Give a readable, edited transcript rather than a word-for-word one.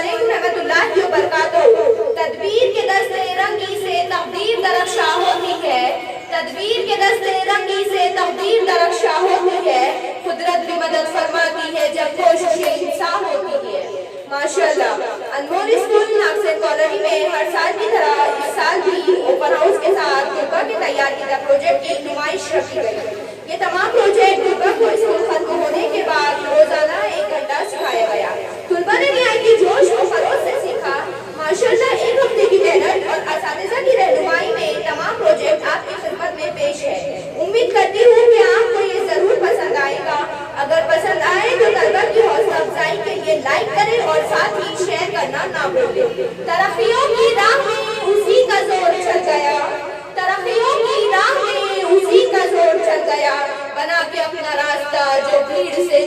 अलैकुम रहमतुल्लाहि व बरकातहू। तदबीर के दस्ते रंगी से तकदीर दरख्शा होती है, तदबीर के दस्ते रंगी से तकदीर दरख्शा होती है, कुदरत भी मदद फरमाती है जब कोशिशें इंसान होती है। माशाअल्लाह। अनमोल स्कूल नागसेन कॉलोनी में हर साल की तरह इस साल भी ओपन हाउस के साथ दुर्गा के तैयार किया प्रोजेक्ट की नुमाइश रखी गई। ये तमाम प्रोजेक्ट दुर्गा को स्कूल खत्म होने के बाद रोजाना 1 घंटा सिखाया गया। तुलबा ने निहायती जोश और फरोज से सीखा। माशाअल्लाह 1 हफ्ते की मेहनत और असातिज़ा की रहनुमाई में तमाम प्रोजेक्ट आपकी खिदमत में पेश है। उम्मीद करती हूँ कि आपको ये जरूर पसंद आएगा। अगर पसंद आए तो तलबा की हौसला अफजाई के लिए लाइक करें और साथ ही शेयर करना ना भूलें। तरक्कियों की राह में उसी का जोर चल गया, तरक्कियों की राह में उसी का जोर चल गया, बना के अपना रास्ता जो भीड़ से